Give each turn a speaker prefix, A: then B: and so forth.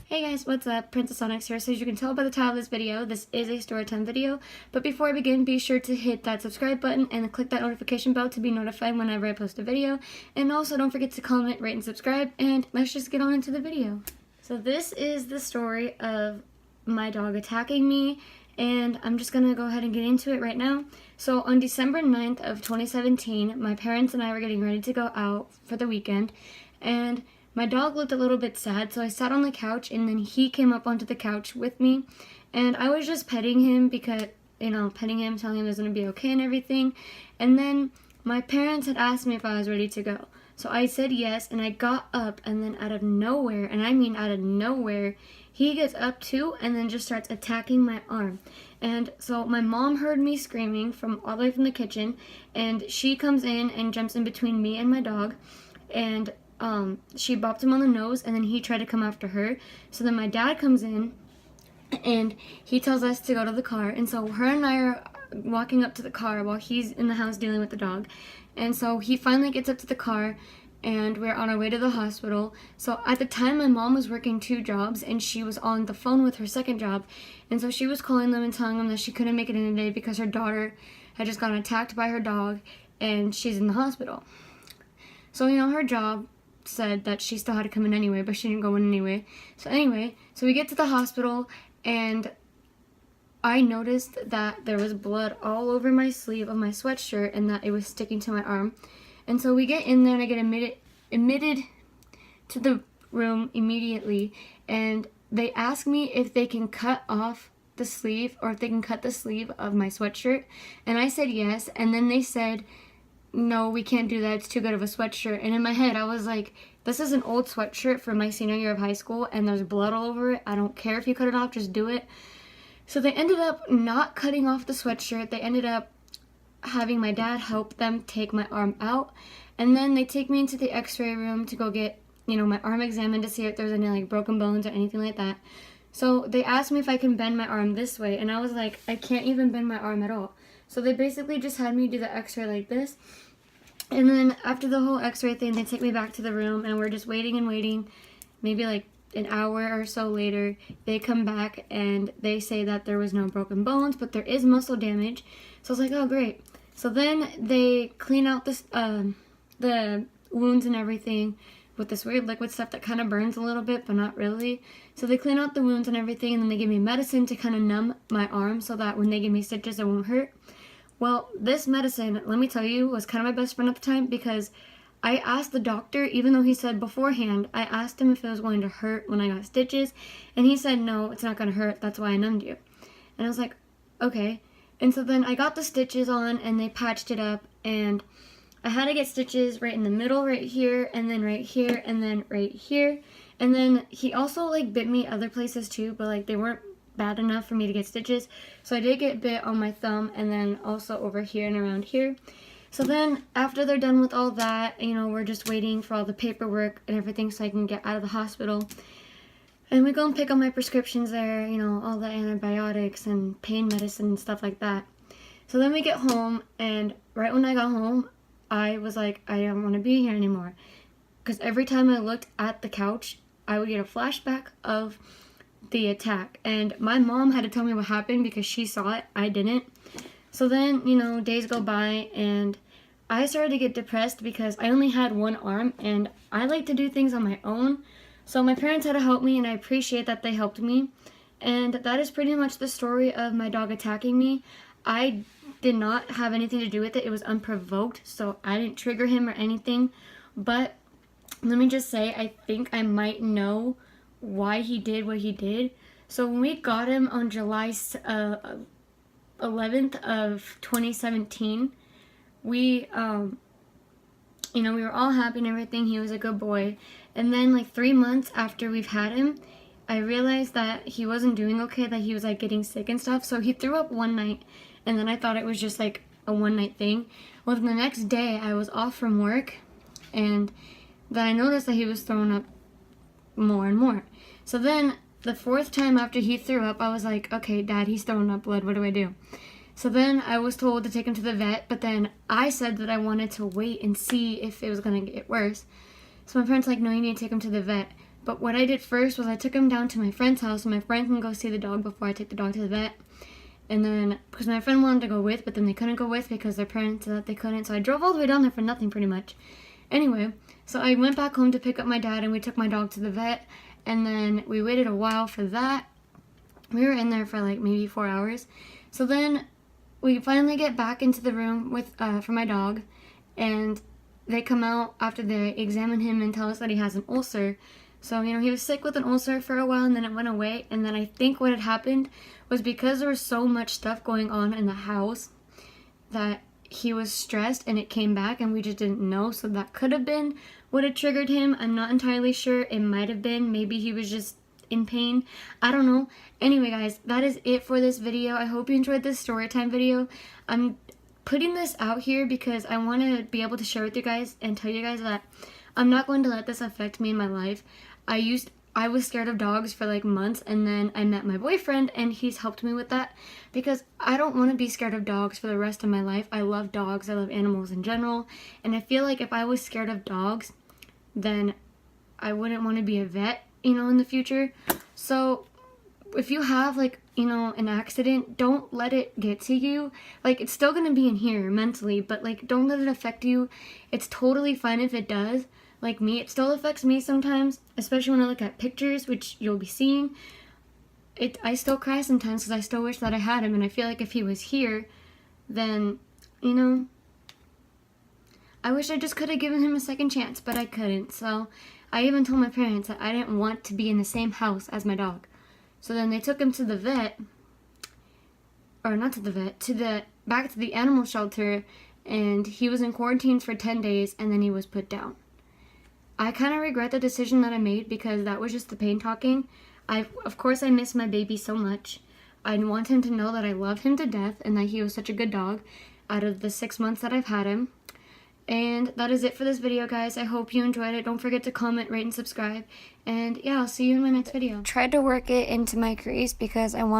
A: Hey guys, what's up? Princess Onyx here. So as you can tell by the title of this video, this is a story time video. But before I begin, be sure to hit that subscribe button and click that notification bell to be notified whenever I post a video. And also don't forget to comment, rate, and subscribe. And let's just get on into the video. So this is the story of my dog attacking me. And I'm just gonna go ahead and get into it right now. So on December 9th of 2017, my parents and I were getting ready to go out for the weekend. And my dog looked a little bit sad, so I sat on the couch, and then he came up onto the couch with me, and I was just petting him because, petting him, telling him it was going to be okay and everything, and then my parents had asked me if I was ready to go, so I said yes, and I got up, and then out of nowhere, and I mean out of nowhere, he gets up too, and then just starts attacking my arm, and so my mom heard me screaming from all the way from the kitchen, and she comes in and jumps in between me and my dog, and she bopped him on the nose, and then he tried to come after her. So then my dad comes in, and he tells us to go to the car. And so her and I are walking up to the car while he's in the house dealing with the dog. And so he finally gets up to the car, and we're on our way to the hospital. So at the time, my mom was working 2 jobs, and she was on the phone with her second job. And so she was calling them and telling them that she couldn't make it in today because her daughter had just gotten attacked by her dog, and she's in the hospital. So, her job said that she still had to come in anyway, but she didn't go in anyway. So we get to the hospital, and I noticed that there was blood all over my sleeve of my sweatshirt and that it was sticking to my arm. And so we get in there, and I get admitted to the room immediately, and they ask me if they can cut off the sleeve or if they can cut the sleeve of my sweatshirt, and I said yes, and then they said, no, we can't do that, it's too good of a sweatshirt. And in my head I was like, this is an old sweatshirt from my senior year of high school, and there's blood all over it. I don't care if you cut it off, just do it. So they ended up not cutting off the sweatshirt. They ended up having my dad help them take my arm out, and then they take me into the x-ray room to go get my arm examined to see if there's any broken bones or anything like that. So they asked me if I can bend my arm this way, and I was like, I can't even bend my arm at all. So they basically just had me do the x-ray like this. And then after the whole x-ray thing, they take me back to the room, and we're just waiting and waiting. Maybe an hour or so later, they come back and they say that there was no broken bones, but there is muscle damage. So I was like, oh great. So then they clean out this, the wounds and everything with this weird liquid stuff that kind of burns a little bit, but not really. So they clean out the wounds and everything, and then they give me medicine to kind of numb my arm so that when they give me stitches, it won't hurt. Well, this medicine, let me tell you, was kind of my best friend at the time, because I asked the doctor, even though he said beforehand, I asked him if it was going to hurt when I got stitches, and he said, no, it's not going to hurt, that's why I numbed you. And I was like, okay. And so then I got the stitches on, and they patched it up, and I had to get stitches right in the middle, right here, and then right here, and then right here. And then he also bit me other places too, but they weren't bad enough for me to get stitches. So I did get bit on my thumb, and then also over here and around here. So then after they're done with all that, we're just waiting for all the paperwork and everything so I can get out of the hospital. And we go and pick up my prescriptions there, all the antibiotics and pain medicine and stuff like that. So then we get home, and right when I got home, I was like, I don't want to be here anymore. Because every time I looked at the couch, I would get a flashback of the attack. And my mom had to tell me what happened because she saw it, I didn't. So then, days go by, and I started to get depressed because I only had one arm, and I like to do things on my own. So my parents had to help me, and I appreciate that they helped me. And that is pretty much the story of my dog attacking me. I did not have anything to do with it. It was unprovoked, so I didn't trigger him or anything. But let me just say, I think I might know why he did what he did. So when we got him on July 11th of 2017, we we were all happy and everything. He was a good boy. And then 3 months after we've had him, I realized that he wasn't doing okay, that he was getting sick and stuff. So he threw up one night, and then I thought it was just a one night thing. Well, the next day I was off from work, and then I noticed that he was throwing up more and more. So then the 4th time after he threw up, I was like, okay, Dad, he's throwing up blood, what do I do? So then I was told to take him to the vet, but then I said that I wanted to wait and see if it was going to get worse. So my parents were like, no, you need to take him to the vet. But what I did first was I took him down to my friend's house, so my friend can go see the dog before I take the dog to the vet. And then, because my friend wanted to go with, but then they couldn't go with because their parents said that they couldn't. So I drove all the way down there for nothing, pretty much. Anyway, so I went back home to pick up my dad, and we took my dog to the vet. And then we waited a while for that. We were in there for like maybe 4 hours. So then we finally get back into the room with for my dog, and they come out after they examine him and tell us that he has an ulcer. So, you know, he was sick with an ulcer for a while, and then it went away. And then I think what had happened was because there was so much stuff going on in the house that he was stressed and it came back, and we just didn't know. So that could have been what had triggered him. I'm not entirely sure. It might have been. Maybe he was just in pain. I don't know. Anyway, guys, that is it for this video. I hope you enjoyed this story time video. I'm putting this out here because I want to be able to share with you guys and tell you guys that I'm not going to let this affect me in my life. I was scared of dogs for like months, and then I met my boyfriend and he's helped me with that because I don't want to be scared of dogs for the rest of my life. I love dogs. I love animals in general. And I feel like if I was scared of dogs, then I wouldn't want to be a vet, you know, in the future. So if you have like, you know, an accident, don't let it get to you. Like, it's still gonna be in here mentally, but like, don't let it affect you. It's totally fine if it does. Like me, it still affects me sometimes, especially when I look at pictures, which you'll be seeing. I still cry sometimes because I still wish that I had him, and I feel like if he was here, then, you know, I wish I just could have given him a second chance, but I couldn't. So I even told my parents that I didn't want to be in the same house as my dog. So then they took him to the vet, or not to the vet, back to the animal shelter, and he was in quarantine for 10 days, and then he was put down. I kind of regret the decision that I made because that was just the pain talking. Of course, I miss my baby so much. I want him to know that I love him to death and that he was such a good dog out of the 6 months that I've had him. And that is it for this video, guys. I hope you enjoyed it. Don't forget to comment, rate, and subscribe. And yeah, I'll see you in my next video. Tried to work it into my crease because I want